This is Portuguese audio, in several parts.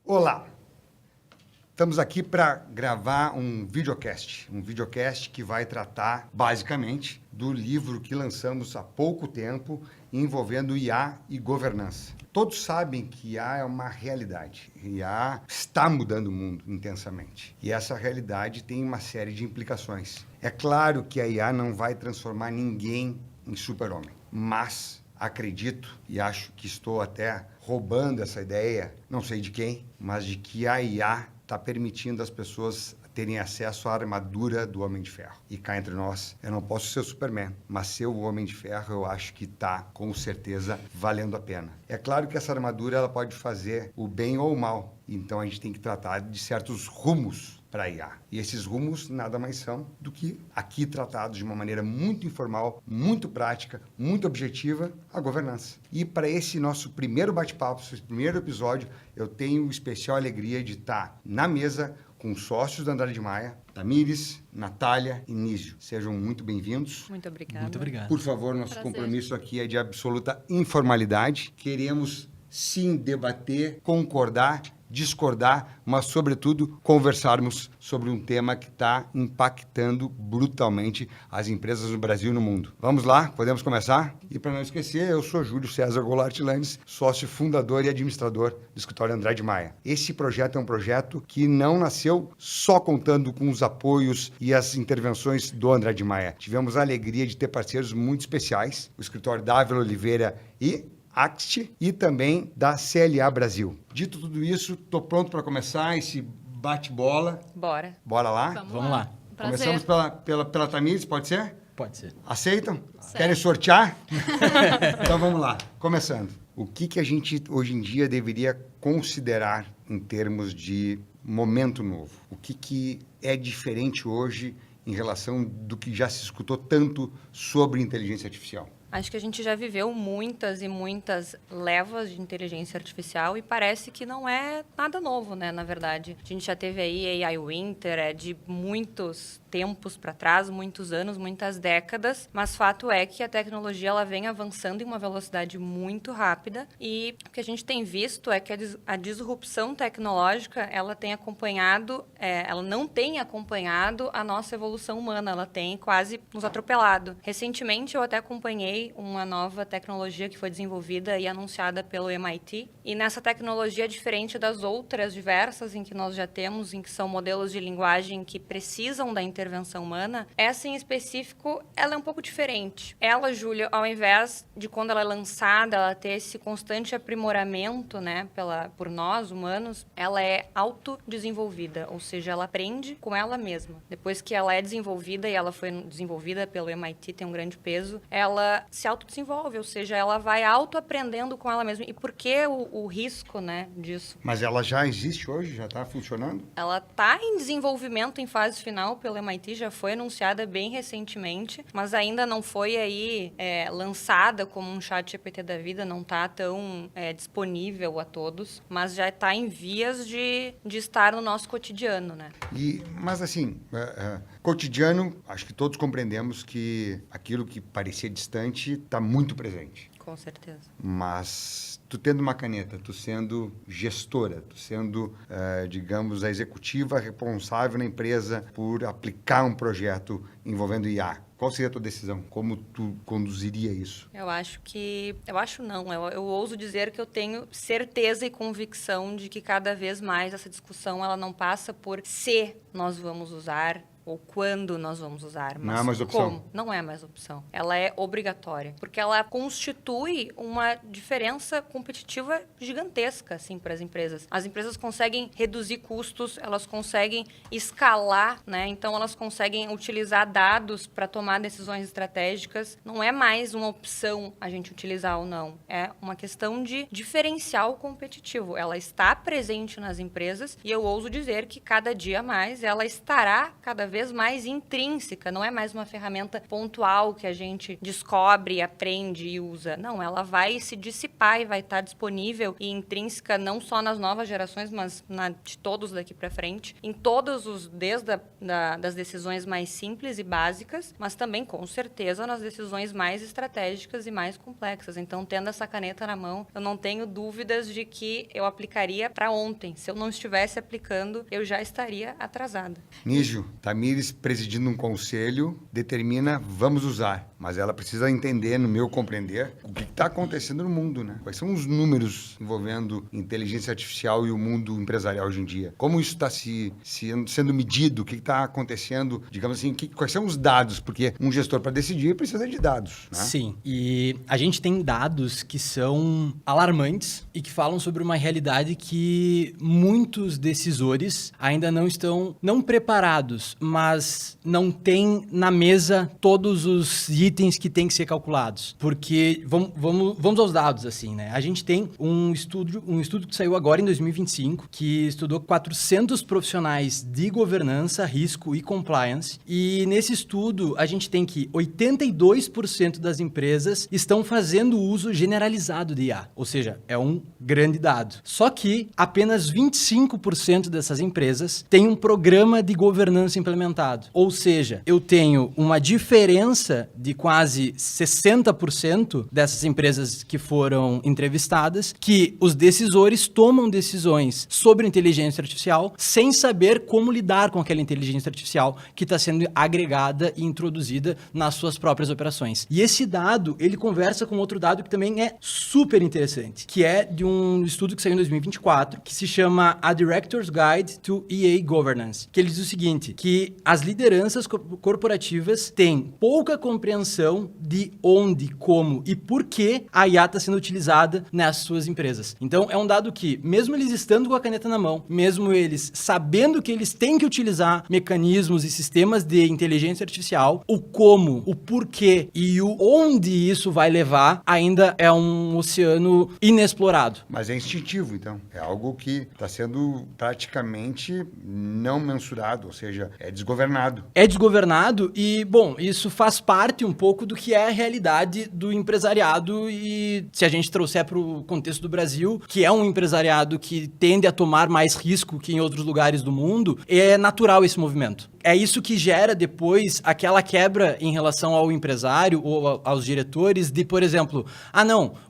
Olá! Estamos aqui para gravar um videocast que vai tratar, basicamente, do livro que lançamos há pouco tempo envolvendo IA e governança. Todos sabem que IA é uma realidade. IA está mudando o mundo intensamente. E essa realidade tem uma série de implicações. É claro que a IA não vai transformar ninguém em super-homem, mas acredito e acho que estou até roubando essa ideia, não sei de quem, mas de que a IA está permitindo as pessoas terem acesso à armadura do Homem de Ferro. E cá entre nós, eu não posso ser o Superman, mas ser o Homem de Ferro eu acho que está, com certeza, valendo a pena. É claro que essa armadura ela pode fazer o bem ou o mal, então a gente tem que tratar de certos rumos para a IA. E esses rumos nada mais são do que aqui tratados de uma maneira muito informal, muito prática, muito objetiva, a governança. E para esse nosso primeiro bate-papo, esse primeiro episódio, eu tenho especial alegria de estar na mesa com sócios da Andrade Maia, Tamires, Natália e Nísio. Sejam muito bem-vindos. Muito obrigada. Muito obrigado. Por favor, nosso compromisso aqui é de absoluta informalidade. Queremos, sim, debater, concordar, discordar, mas, sobretudo, conversarmos sobre um tema que está impactando brutalmente as empresas no Brasil e no mundo. Vamos lá? Podemos começar? E, para não esquecer, eu sou Júlio César Goulart Lanes, sócio fundador e administrador do escritório Andrade Maia. Esse projeto é um projeto que não nasceu só contando com os apoios e as intervenções do Andrade Maia. Tivemos a alegria de ter parceiros muito especiais, o escritório Dávila Oliveira e Axt e também da CLA Brasil. Dito tudo isso, estou pronto para começar esse bate-bola. Bora. Bora lá? Vamos lá. Começamos pela Tamires, pode ser? Pode ser. Aceitam? Querem sortear? Então vamos lá. Começando. O que a gente hoje em dia deveria considerar em termos de momento novo? O que é diferente hoje em relação do que já se escutou tanto sobre inteligência artificial? Acho que a gente já viveu muitas e muitas levas de inteligência artificial e parece que não é nada novo, né, na verdade. A gente já teve aí AI Winter, de muitos tempos para trás, muitos anos, muitas décadas, mas fato é que a tecnologia ela vem avançando em uma velocidade muito rápida e o que a gente tem visto é que a disrupção tecnológica ela tem acompanhado, ela não tem acompanhado a nossa evolução humana, ela tem quase nos atropelado. Recentemente eu até acompanhei uma nova tecnologia que foi desenvolvida e anunciada pelo MIT. E nessa tecnologia, diferente das outras diversas em que nós já temos, em que são modelos de linguagem que precisam da intervenção humana, essa em específico, ela é um pouco diferente. Ela, Júlia, ao invés de quando ela é lançada, ela ter esse constante aprimoramento, né, por nós, humanos, ela é autodesenvolvida, ou seja, ela aprende com ela mesma. Depois que ela é desenvolvida, e ela foi desenvolvida pelo MIT, tem um grande peso, ela se autodesenvolve, ou seja, ela vai autoaprendendo com ela mesma. E por que o risco, né, disso? Mas ela já existe hoje? Já está funcionando? Ela está em desenvolvimento em fase final pelo MIT, já foi anunciada bem recentemente, mas ainda não foi aí lançada como um chat GPT da vida, não está tão disponível a todos, mas já está em vias de estar no nosso cotidiano, né? Mas assim, cotidiano, acho que todos compreendemos que aquilo que parecia distante está muito presente. Com certeza. Mas tu tendo uma caneta, tu sendo gestora, tu sendo, digamos, a executiva responsável na empresa por aplicar um projeto envolvendo IA, qual seria a tua decisão? Como tu conduziria isso? Eu ouso dizer que eu tenho certeza e convicção de que cada vez mais essa discussão ela não passa por se nós vamos usar ou quando nós vamos usar, mas não é mais opção. Como? Não é mais opção. Ela é obrigatória, porque ela constitui uma diferença competitiva gigantesca, assim, para as empresas. As empresas conseguem reduzir custos, elas conseguem escalar, né? Então, elas conseguem utilizar dados para tomar decisões estratégicas. Não é mais uma opção a gente utilizar ou não. É uma questão de diferencial competitivo. Ela está presente nas empresas e eu ouso dizer que cada dia mais ela estará cada vez vez mais intrínseca, não é mais uma ferramenta pontual que a gente descobre, aprende e usa. Não, ela vai se dissipar e vai estar disponível e intrínseca não só nas novas gerações, mas de todos daqui para frente, em todos os, desde das decisões mais simples e básicas, mas também, com certeza, nas decisões mais estratégicas e mais complexas. Então, tendo essa caneta na mão, eu não tenho dúvidas de que eu aplicaria para ontem. Se eu não estivesse aplicando, eu já estaria atrasada. Nígio, Tamires presidindo um conselho determina vamos usar, mas ela precisa entender, no meu compreender, o que está acontecendo no mundo, né? Quais são os números envolvendo inteligência artificial e o mundo empresarial hoje em dia? Como isso está sendo medido? O que está acontecendo? Digamos assim, quais são os dados? Porque um gestor, para decidir, precisa de dados, né? Sim, e a gente tem dados que são alarmantes e que falam sobre uma realidade que muitos decisores ainda não estão preparados, mas não têm na mesa todos os itens que têm que ser calculados. Porque, vamos aos dados, assim, né? A gente tem um estudo que saiu agora em 2025, que estudou 400 profissionais de governança, risco e compliance, e nesse estudo a gente tem que 82% das empresas estão fazendo uso generalizado de IA, ou seja, é um grande dado. Só que apenas 25% dessas empresas têm um programa de governança implementado, ou seja, eu tenho uma diferença de quase 60% dessas empresas que foram entrevistadas, que os decisores tomam decisões sobre inteligência artificial sem saber como lidar com aquela inteligência artificial que está sendo agregada e introduzida nas suas próprias operações. E esse dado, ele conversa com outro dado que também é super interessante, que é de um estudo que saiu em 2024, que se chama A Director's Guide to EA Governance, que ele diz o seguinte, que as lideranças corporativas têm pouca compreensão de onde, como e por que a IA está sendo utilizada nas suas empresas. Então, é um dado que, mesmo eles estando com a caneta na mão, mesmo eles sabendo que eles têm que utilizar mecanismos e sistemas de inteligência artificial, o como, o porquê e o onde isso vai levar ainda é um oceano inexplorado. Mas é instintivo, então. É algo que está sendo praticamente não mensurado, ou seja, é desgovernado. É desgovernado e, bom, isso faz parte um pouco do que é a realidade do empresariado e se a gente trouxer para o contexto do Brasil, que é um empresariado que tende a tomar mais risco que em outros lugares do mundo, é natural esse movimento. É isso que gera depois aquela quebra em relação ao empresário ou aos diretores de, por exemplo,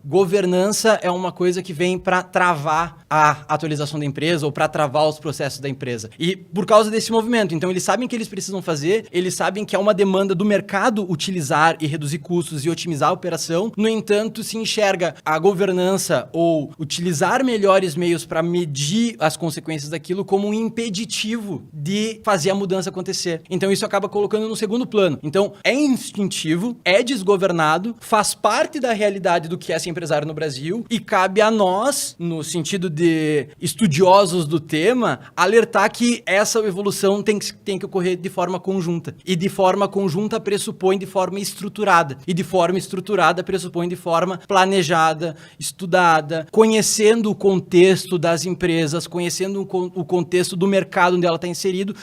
governança é uma coisa que vem para travar a atualização da empresa ou para travar os processos da empresa. E por causa desse movimento, então eles sabem que eles precisam fazer, eles sabem que é uma demanda do mercado utilizar e reduzir custos e otimizar a operação, no entanto, se enxerga a governança ou utilizar melhores meios para medir as consequências daquilo como um impeditivo de fazer a mudança acontecer. Então isso acaba colocando no segundo plano. Então é instintivo, é desgovernado, faz parte da realidade do que é ser empresário no Brasil e cabe a nós, no sentido de estudiosos do tema, alertar que essa evolução tem que ocorrer de forma conjunta. E de forma conjunta pressupõe de forma estruturada. E de forma estruturada pressupõe de forma planejada, estudada, conhecendo o contexto das empresas, conhecendo o contexto do mercado onde ela está inserida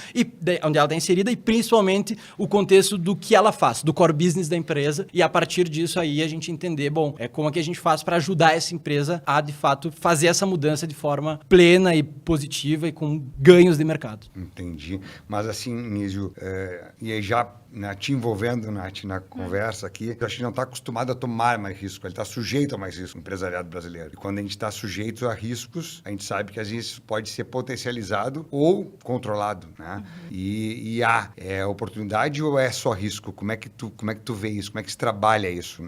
e principalmente o contexto do que ela faz, do core business da empresa, e a partir disso aí a gente entender, como é que a gente faz para ajudar essa empresa a, de fato, fazer essa mudança de forma plena e positiva e com ganhos de mercado. Entendi. Mas assim, Nísio, e aí já te envolvendo, Nath, na conversa aqui, a gente não está acostumado a tomar mais risco, ele está sujeito a mais risco, o empresariado brasileiro. E quando a gente está sujeito a riscos, a gente sabe que às vezes pode ser potencializado ou controlado, né? E é oportunidade ou é só risco? Como é que tu vê isso? Como é que se trabalha isso?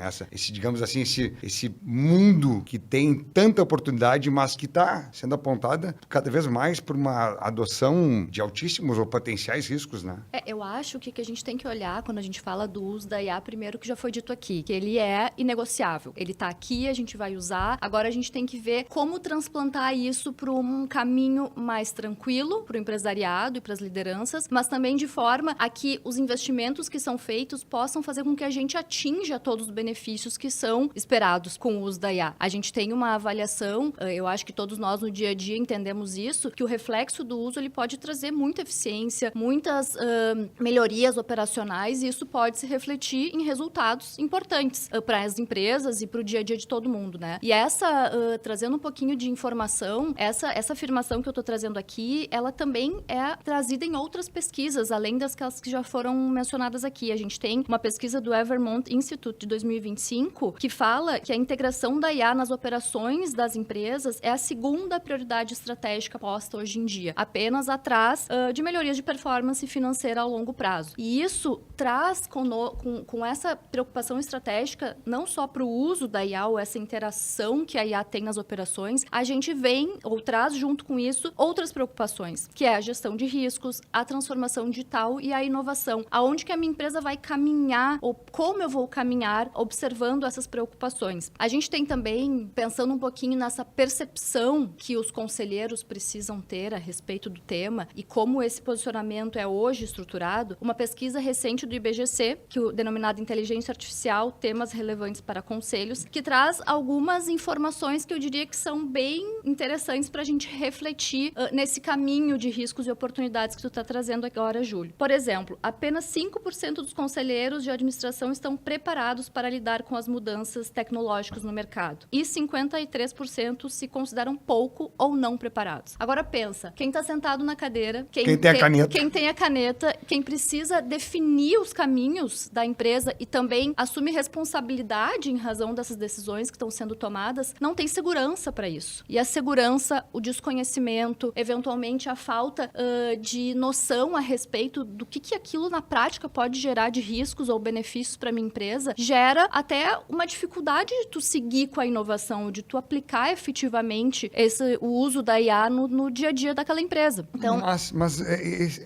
Digamos assim, esse mundo que tem tanta oportunidade, mas que está sendo apontada cada vez mais por uma adoção de altíssimos ou potenciais riscos, né? Eu acho que a gente tem que olhar olhar, quando a gente fala do uso da IA, primeiro que já foi dito aqui, que ele é inegociável. Ele está aqui, a gente vai usar. Agora a gente tem que ver como transplantar isso para um caminho mais tranquilo, para o empresariado e para as lideranças, mas também de forma a que os investimentos que são feitos possam fazer com que a gente atinja todos os benefícios que são esperados com o uso da IA. A gente tem uma avaliação, eu acho que todos nós no dia a dia entendemos isso, que o reflexo do uso ele pode trazer muita eficiência, muitas melhorias operacionais, e isso pode se refletir em resultados importantes para as empresas e para o dia a dia de todo mundo, né? E trazendo um pouquinho de informação, essa afirmação que eu estou trazendo aqui, ela também é trazida em outras pesquisas, além das que já foram mencionadas aqui. A gente tem uma pesquisa do Evermont Institute de 2025 que fala que a integração da IA nas operações das empresas é a segunda prioridade estratégica posta hoje em dia, apenas atrás de melhorias de performance financeira a longo prazo. E isso traz com essa preocupação estratégica, não só para o uso da IA ou essa interação que a IA tem nas operações, a gente vem ou traz junto com isso outras preocupações, que é a gestão de riscos, a transformação digital e a inovação. Aonde que a minha empresa vai caminhar ou como eu vou caminhar observando essas preocupações. A gente tem também, pensando um pouquinho nessa percepção que os conselheiros precisam ter a respeito do tema e como esse posicionamento é hoje estruturado, uma pesquisa recente do IBGC, denominada Inteligência Artificial, Temas Relevantes para Conselhos, que traz algumas informações que eu diria que são bem interessantes para a gente refletir nesse caminho de riscos e oportunidades que tu está trazendo agora, Júlio. Por exemplo, apenas 5% dos conselheiros de administração estão preparados para lidar com as mudanças tecnológicas no mercado. E 53% se consideram pouco ou não preparados. Agora pensa, quem está sentado na cadeira, quem tem a caneta, quem precisa definir os caminhos da empresa e também assume responsabilidade em razão dessas decisões que estão sendo tomadas, não tem segurança para isso. E a segurança, o desconhecimento, eventualmente a falta de noção a respeito do que aquilo na prática pode gerar de riscos ou benefícios para minha empresa, gera até uma dificuldade de tu seguir com a inovação, de tu aplicar efetivamente o uso da IA no dia a dia daquela empresa. Então, mas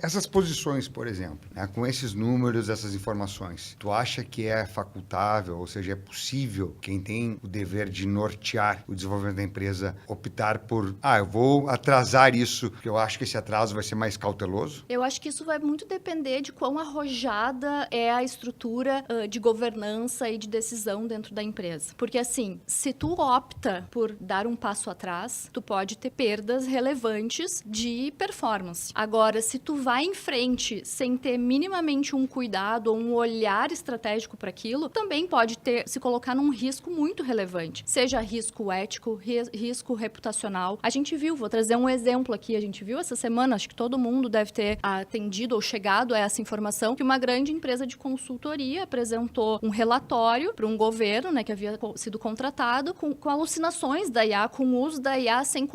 essas posições, por exemplo, né, com esses números, essas informações, tu acha que é facultável, ou seja, é possível quem tem o dever de nortear o desenvolvimento da empresa optar por, eu vou atrasar isso, porque eu acho que esse atraso vai ser mais cauteloso? Eu acho que isso vai muito depender de quão arrojada é a estrutura de governança e de decisão dentro da empresa. Porque assim, se tu opta por dar um passo atrás, tu pode ter perdas relevantes de performance. Agora, se tu vai em frente sem ter minimamente um cuidado ou um olhar estratégico para aquilo, também pode se colocar num risco muito relevante. Seja risco ético, risco reputacional. A gente viu, vou trazer um exemplo aqui, a gente viu essa semana, acho que todo mundo deve ter atendido ou chegado a essa informação, que uma grande empresa de consultoria apresentou um relatório para um governo, né, que havia sido contratado com alucinações da IA, com o uso da IA sem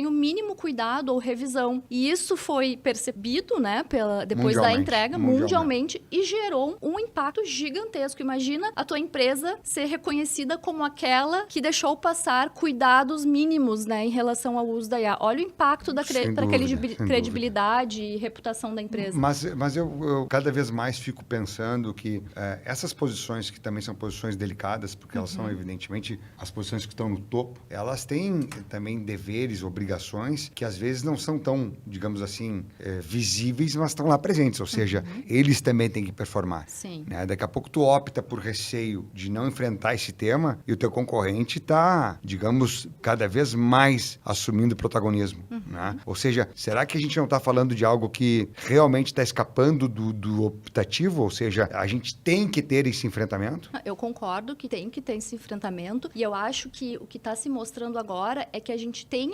o mínimo cuidado ou revisão. E isso foi percebido, né, depois da entrega mundialmente e gerou um impacto gigantesco. Imagina a tua empresa ser reconhecida como aquela que deixou passar cuidados mínimos, né, em relação ao uso da IA. Olha o impacto da credibilidade e reputação da empresa. Mas eu cada vez mais fico pensando que essas posições, que também são posições delicadas, porque elas são, evidentemente, as posições que estão no topo, elas têm também deveres, obrigações, que às vezes não são tão, digamos assim, visíveis, mas estão lá presentes. Ou seja, eles também têm que performar. Sim. Né? Daqui a pouco tu opta por receio de não enfrentar esse tema e o teu concorrente está, digamos, cada vez mais assumindo protagonismo. Né? Ou seja, será que a gente não está falando de algo que realmente está escapando do optativo? Ou seja, a gente tem que ter esse enfrentamento? Eu concordo que tem que ter esse enfrentamento e eu acho que o que está se mostrando agora é que a gente tem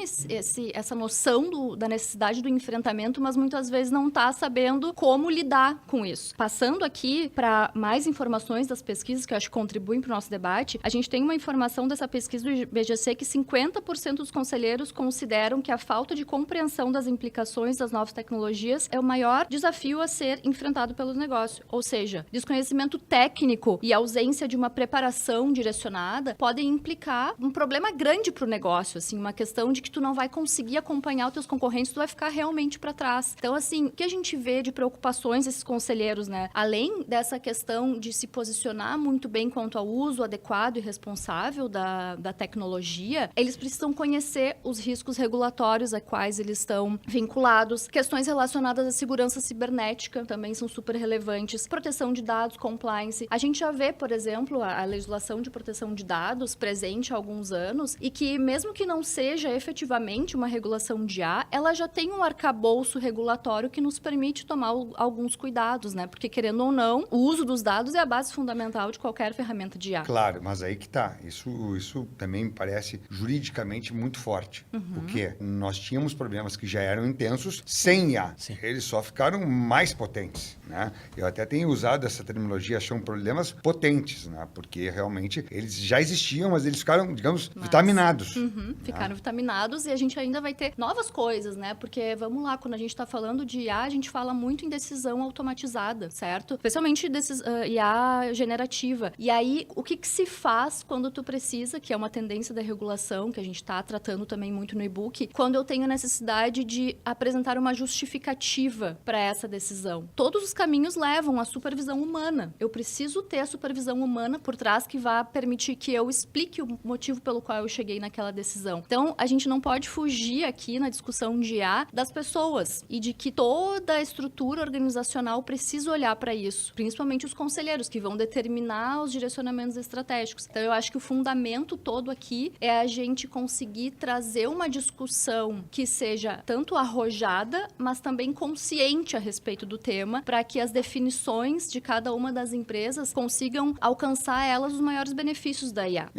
essa noção da necessidade do enfrentamento, mas muitas vezes não está sabendo como lidar com isso. Passando aqui para mais informações das pesquisas que eu acho que contribuem para o nosso debate, a gente tem uma informação dessa pesquisa do IBGC que 50% dos conselheiros consideram que a falta de compreensão das implicações das novas tecnologias é o maior desafio a ser enfrentado pelos negócios. Ou seja, desconhecimento técnico e ausência de uma preparação direcionada podem implicar um problema grande para o negócio, assim, uma questão de que tu não vai conseguir acompanhar os teus concorrentes, tu vai ficar realmente para trás. Então, assim, o que a gente vê de preocupações desses conselheiros outros, né? Além dessa questão de se posicionar muito bem quanto ao uso adequado e responsável da tecnologia, eles precisam conhecer os riscos regulatórios a quais eles estão vinculados. Questões relacionadas à segurança cibernética também são super relevantes. Proteção de dados, compliance. A gente já vê, por exemplo, a legislação de proteção de dados presente há alguns anos e que, mesmo que não seja efetivamente uma regulação de IA, ela já tem um arcabouço regulatório que nos permite tomar alguns cuidados, né? Porque, querendo ou não, o uso dos dados é a base fundamental de qualquer ferramenta de IA. Claro, mas aí que tá. Isso também me parece juridicamente muito forte. Porque nós tínhamos problemas que já eram intensos sem IA. Sim. Eles só ficaram mais potentes, né? Eu até tenho usado essa terminologia, são problemas potentes, né? Porque realmente eles já existiam, mas eles ficaram, digamos, vitaminados. Ficaram vitaminados e a gente ainda vai ter novas coisas, né? Porque, vamos lá, quando a gente está falando de IA, a gente fala muito em decisão automatizada, certo? Especialmente IA generativa. E aí, o que se faz quando tu precisa, que é uma tendência da regulação, que a gente está tratando também muito no e-book, quando eu tenho necessidade de apresentar uma justificativa para essa decisão? Todos os caminhos levam à supervisão humana. Eu preciso ter a supervisão humana por trás que vá permitir que eu explique o motivo pelo qual eu cheguei naquela decisão. Então, a gente não pode fugir aqui na discussão de IA das pessoas e de que toda a estrutura organizacional precisa olhar para isso, principalmente os conselheiros que vão determinar os direcionamentos estratégicos. Então, eu acho que o fundamento todo aqui é a gente conseguir trazer uma discussão que seja tanto arrojada, mas também consciente a respeito do tema, para que as definições de cada uma das empresas consigam alcançar elas os maiores benefícios da IA.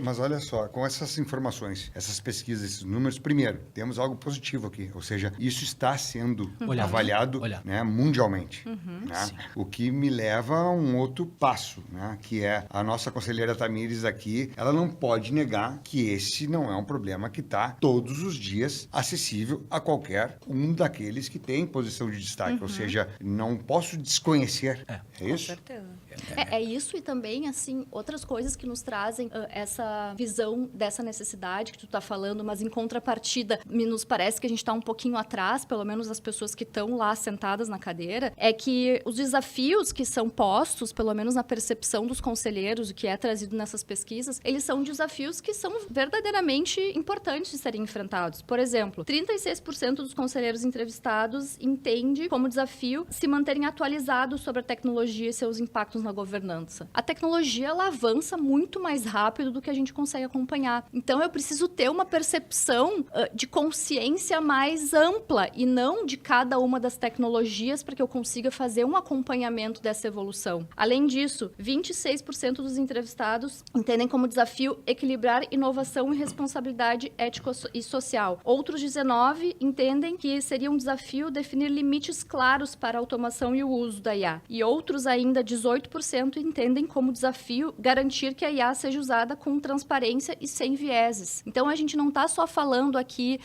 Mas olha só, com essas informações, essas pesquisas, esses números, primeiro, temos algo positivo aqui, ou seja, isso está sendo avaliado né, mundialmente. Né? O que me leva a um outro passo, né, que é a nossa conselheira Tamires aqui, ela não pode negar que esse não é um problema que está todos os dias acessível a qualquer um daqueles que tem posição de destaque, ou seja, não posso desconhecer. É Com isso? certeza. É isso e também, assim, outras coisas que nos trazem essa visão dessa necessidade que tu tá falando, mas em contrapartida, nos parece que a gente tá um pouquinho atrás, pelo menos as pessoas que estão lá sentadas na cadeira, é que os desafios que são postos, pelo menos na percepção dos conselheiros, o que é trazido nessas pesquisas, eles são desafios que são verdadeiramente importantes de serem enfrentados. Por exemplo, 36% dos conselheiros entrevistados entende como desafio se manterem atualizados sobre a tecnologia e seus impactos na governança. A tecnologia, ela avança muito mais rápido do que a gente consegue acompanhar. Então, eu preciso ter uma percepção de consciência mais ampla e não de cada uma das tecnologias para que eu consiga fazer um acompanhamento dessa evolução. Além disso, 26% dos entrevistados entendem como desafio equilibrar inovação e responsabilidade ética e social. Outros 19 entendem que seria um desafio definir limites claros para a automação e o uso da IA. E outros ainda, 18%, entendem como desafio garantir que a IA seja usada com transparência e sem vieses. Então, a gente não está só falando aqui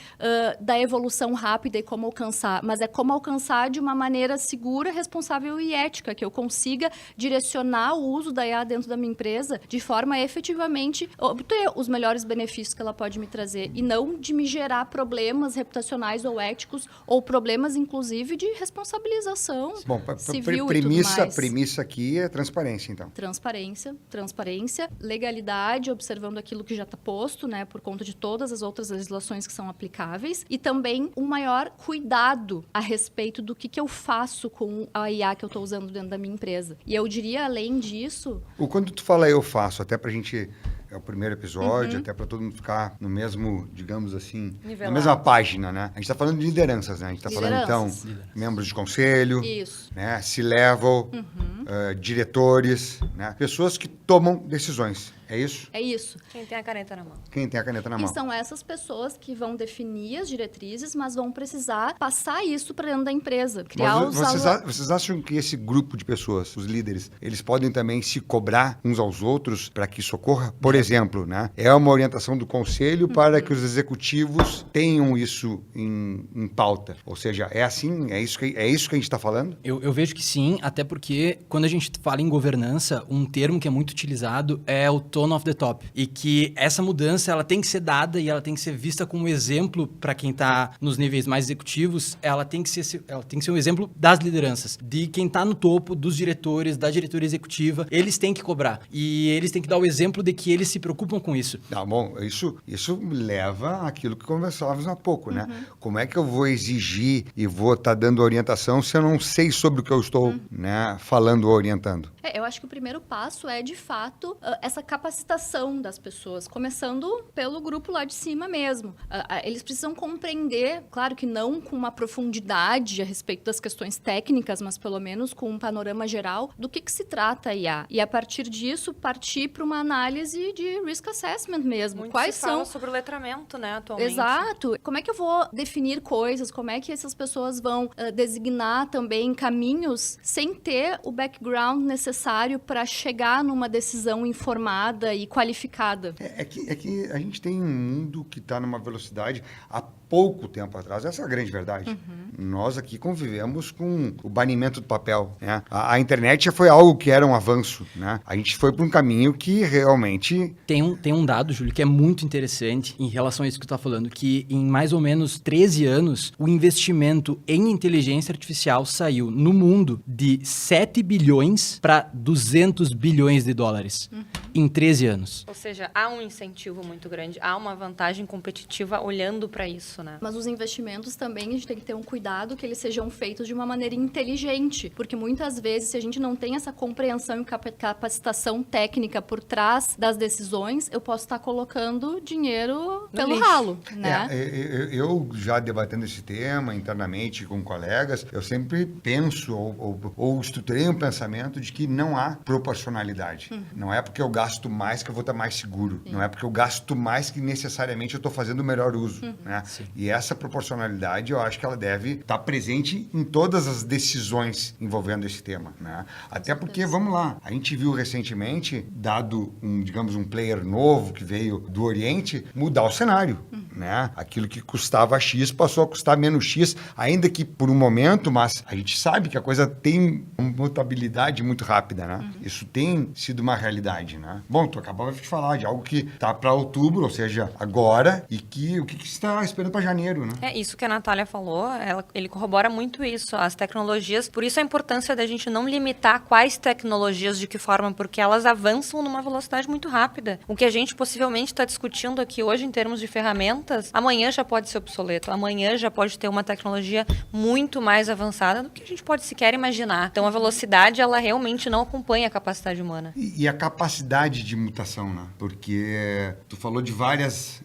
da evolução rápida e como alcançar, mas é como alcançar de uma maneira segura, responsável e ética, que eu consiga direcionar o uso da IA dentro da minha empresa de forma a efetivamente obter os melhores benefícios que ela pode me trazer e não de me gerar problemas reputacionais ou éticos ou problemas, inclusive, de responsabilização civil e tudo mais. Premissa aqui é transparência, então. Transparência, legalidade, observando aquilo que já está posto, né, por conta de todas as outras legislações que são aplicáveis, e também um maior cuidado a respeito do que eu faço com a IA que eu estou usando dentro da minha empresa. E eu diria, além disso... Quando tu fala eu faço, até pra gente... É o primeiro episódio, até para todo mundo ficar no mesmo, digamos assim, Nivelado. na mesma página, né? A gente está falando de lideranças, né? A gente está falando, então, membros de conselho, né? C-level, diretores, né? Pessoas que tomam decisões. É isso? É isso. Quem tem a caneta na mão. Quem tem a caneta na mão. E são essas pessoas que vão definir as diretrizes, mas vão precisar passar isso para dentro da empresa. Criar vocês acham que esse grupo de pessoas, os líderes, eles podem também se cobrar uns aos outros para que isso ocorra? Por exemplo, né? É uma orientação do conselho para que os executivos tenham isso em pauta. Ou seja, é assim? É isso que a gente está falando? Eu vejo que sim, até porque quando a gente fala em governança, um termo que é muito utilizado é o tone of the top. E que essa mudança ela tem que ser dada e ela tem que ser vista como exemplo para quem está nos níveis mais executivos. Ela tem que ser um exemplo das lideranças, de quem está no topo, dos diretores, da diretoria executiva. Eles têm que cobrar. E eles têm que dar o exemplo de que eles se preocupam com isso. Não, bom, isso leva àquilo que conversávamos há pouco, né? Como é que eu vou exigir e vou estar dando orientação se eu não sei sobre o que eu estou né, falando ou orientando? Eu acho que o primeiro passo é, de fato, essa capacitação das pessoas, começando pelo grupo lá de cima mesmo. Eles precisam compreender, claro que não com uma profundidade a respeito das questões técnicas, mas pelo menos com um panorama geral do que se trata a IA. E a partir disso, partir para uma análise de risk assessment mesmo. Muito Quais se fala são... sobre o letramento, né, atualmente. Exato. Como é que eu vou definir coisas? Como é que essas pessoas vão designar também caminhos sem ter o background necessário para chegar numa decisão informada e qualificada? É que a gente tem um mundo que está numa velocidade há pouco tempo atrás. Essa é a grande verdade. Nós aqui convivemos com o banimento do papel. Né? A internet já foi algo que era um avanço. Né? A gente foi para um caminho que realmente... Tem um dado, Júlio, que é muito interessante em relação a isso que tu está falando, que em mais ou menos 13 anos, o investimento em inteligência artificial saiu no mundo de 7 bilhões para 200 bilhões de dólares em 13 anos. Ou seja, há um incentivo muito grande, há uma vantagem competitiva olhando para isso, né? Mas os investimentos também, a gente tem que ter um cuidado que eles sejam feitos de uma maneira inteligente, porque muitas vezes, se a gente não tem essa compreensão e capacitação técnica por trás das decisões, eu posso estar colocando dinheiro pelo lixo. ralo, né? Eu já debatendo esse tema internamente com colegas, eu sempre penso ou estruturei um pensamento de que não há proporcionalidade. Não é porque eu gasto mais que eu vou estar mais seguro. Não é porque eu gasto mais que necessariamente eu estou fazendo o melhor uso. Né? E essa proporcionalidade, eu acho que ela deve estar presente em todas as decisões envolvendo esse tema. Né? Até porque, vamos lá, a gente viu recentemente, dado um player novo que veio do Oriente, mudar o cenário. Né? Aquilo que custava X passou a custar menos X, ainda que por um momento, mas a gente sabe que a coisa tem uma mutabilidade muito rápida. Né? Isso tem sido uma realidade. Né? Bom, tu acabava de falar de algo que está para outubro, ou seja, agora, e que o que está esperando para janeiro. Né? É isso que a Natália falou, ele corrobora muito isso, as tecnologias, por isso a importância da gente não limitar quais tecnologias, de que forma, porque elas avançam numa velocidade muito rápida. O que a gente possivelmente está discutindo aqui hoje em termos de ferramentas, amanhã já pode ser obsoleto, amanhã já pode ter uma tecnologia muito mais avançada do que a gente pode sequer imaginar. Então a velocidade, ela realmente não acompanha a capacidade humana. E a capacidade de mutação, né? Porque tu falou de várias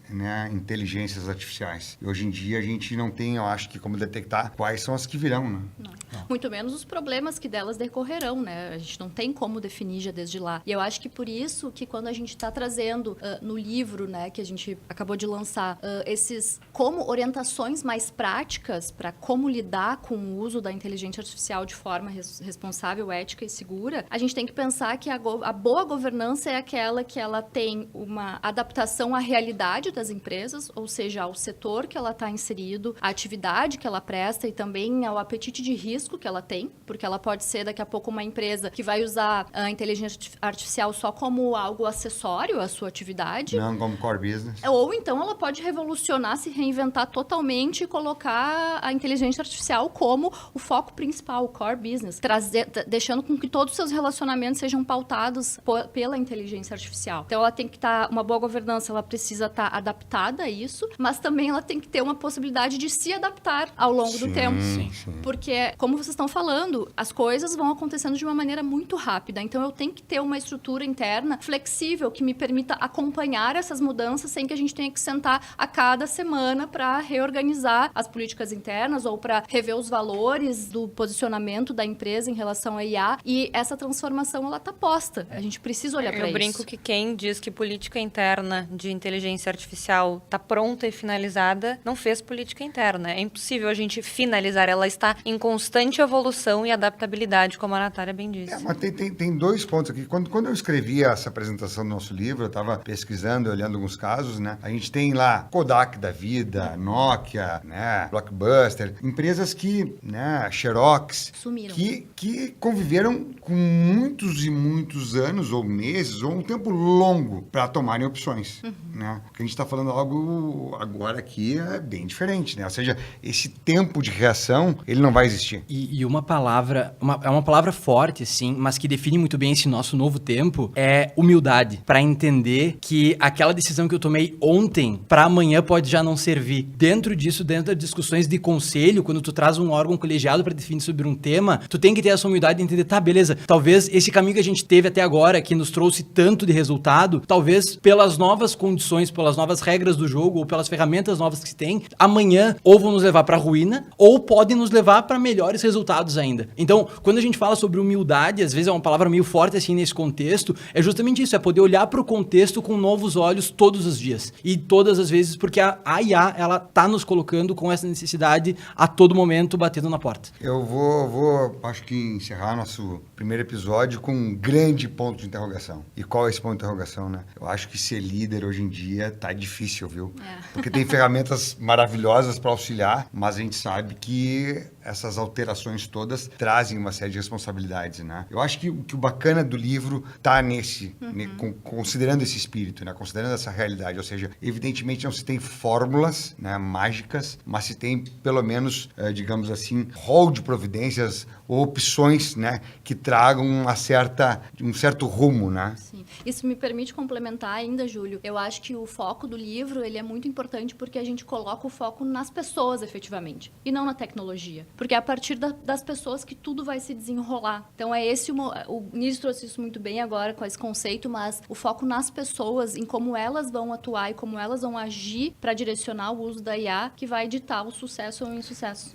inteligências artificiais. E hoje em dia a gente não tem, eu acho que, como detectar quais são as que virão, né? Não. Muito menos os problemas que delas decorrerão, né? A gente não tem como definir já desde lá. E eu acho que por isso que quando a gente está trazendo no livro, né, que a gente acabou de lançar, esses como orientações mais práticas para como lidar com o uso da inteligência artificial de forma responsável, ética e segura, a gente tem que pensar que a boa governança é aquela que ela tem uma adaptação à realidade das empresas, ou seja, ao setor que ela está inserido, à atividade que ela presta e também ao apetite de risco que ela tem, porque ela pode ser daqui a pouco uma empresa que vai usar a inteligência artificial só como algo acessório à sua atividade. Não como core business. Ou então ela pode revolucionar, se reinventar totalmente e colocar a inteligência artificial como o foco principal, o core business, deixando com que todos os seus relacionamentos sejam pautados pela inteligência artificial. Então ela tem que estar, uma boa governança, ela precisa estar adaptada a isso, mas também ela tem que ter uma possibilidade de se adaptar ao longo do tempo. Sim. Porque, como vocês estão falando, as coisas vão acontecendo de uma maneira muito rápida. Então eu tenho que ter uma estrutura interna flexível que me permita acompanhar essas mudanças sem que a gente tenha que sentar a cada semana para reorganizar as políticas internas ou para rever os valores do posicionamento da empresa em relação à IA. E essa transformação, ela tá posta. A gente precisa olhar para isso. Eu brinco que quem diz que política interna de inteligência artificial está pronta e finalizada, não fez política interna. É impossível a gente finalizar. Ela está em constante evolução e adaptabilidade, como a Natália bem disse. Mas tem dois pontos aqui. Quando eu escrevi essa apresentação do nosso livro, eu estava pesquisando, olhando alguns casos, né? A gente tem lá Kodak da vida, Nokia, né? Blockbuster, empresas que, né? Xerox, Sumiram. que conviveram com muitos e muitos anos, ou meses, ou um tempo longo para tomarem opções, né? O que a gente está falando algo agora aqui é bem diferente, né? Ou seja, esse tempo de reação, ele não vai existir. E uma palavra, é uma palavra forte, sim, mas que define muito bem esse nosso novo tempo, é humildade. Para entender que aquela decisão que eu tomei ontem, para amanhã pode já não servir. Dentro disso, dentro das discussões de conselho, quando tu traz um órgão colegiado para definir sobre um tema, tu tem que ter essa humildade de entender, tá, beleza, talvez esse caminho que a gente teve até agora, que nos trouxe tanto de resultado, talvez pelas novas condições, pelas novas regras do jogo, ou pelas ferramentas novas que se tem, amanhã ou vão nos levar para a ruína, ou podem nos levar para melhores resultados ainda. Então, quando a gente fala sobre humildade, às vezes é uma palavra meio forte assim nesse contexto, é justamente isso, é poder olhar para o contexto com novos olhos todos os dias. E todas as vezes, porque a IA, ela tá nos colocando com essa necessidade a todo momento, batendo na porta. Eu vou, acho que encerrar nosso primeiro episódio com um grande ponto de interrogação. E qual é esse ponto de interrogação, né? Eu acho que ser líder hoje em dia tá difícil, viu? Porque tem ferramentas maravilhosas para auxiliar, mas a gente sabe que essas alterações todas trazem uma série de responsabilidades, né? Eu acho que o bacana do livro tá nesse, considerando esse espírito, né? Considerando essa realidade, ou seja, evidentemente não se tem fórmulas, né, mágicas, mas se tem pelo menos, digamos assim, rol de providências ou opções, né, que tragam um certo rumo, né? Sim. Isso me permite complementar ainda, Júlio. Eu acho que o foco do livro, ele é muito importante porque a gente coloca o foco nas pessoas, efetivamente, e não na tecnologia. Porque é a partir das pessoas que tudo vai se desenrolar. Então, é esse o Nils trouxe isso muito bem agora com esse conceito, mas o foco nas pessoas, em como elas vão atuar e como elas vão agir para direcionar o uso da IA, que vai ditar o sucesso ou o insucesso.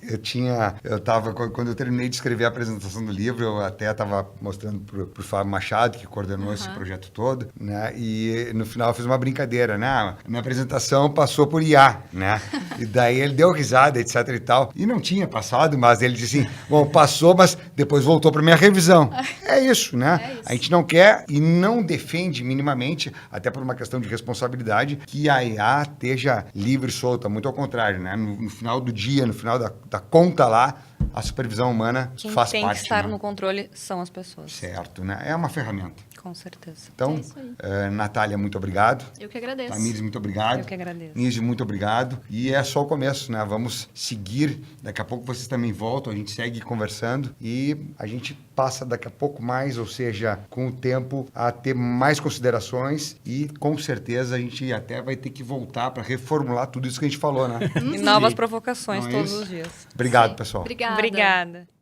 Quando eu terminei de escrever a apresentação do livro, eu até estava mostrando pro Fábio Machado, que coordenou esse projeto todo, né? E no final eu fiz uma brincadeira, né? A minha apresentação passou por IA, né? E daí ele deu risada, etc e tal. E não tinha passado, mas ele disse assim, bom, passou, mas depois voltou para minha revisão. É isso, né? É isso. A gente não quer e não defende minimamente, até por uma questão de responsabilidade, que a IA esteja livre e solta. Muito ao contrário, né? No final do dia, no final da conta lá, a supervisão humana Quem faz tem parte. que estar né? no controle são as pessoas. Certo, né? É uma ferramenta. Com certeza. Então, É isso aí. Natália, muito obrigado. Eu que agradeço. Tamires, muito obrigado. Eu que agradeço. Nísio, muito obrigado. E é só o começo, né? Vamos seguir. Daqui a pouco vocês também voltam, a gente segue conversando e a gente passa daqui a pouco mais, ou seja, com o tempo, a ter mais considerações e com certeza a gente até vai ter que voltar para reformular tudo isso que a gente falou, né? E novas provocações Não é todos isso? os dias. Obrigado, Sim. pessoal. Obrigada. Obrigada.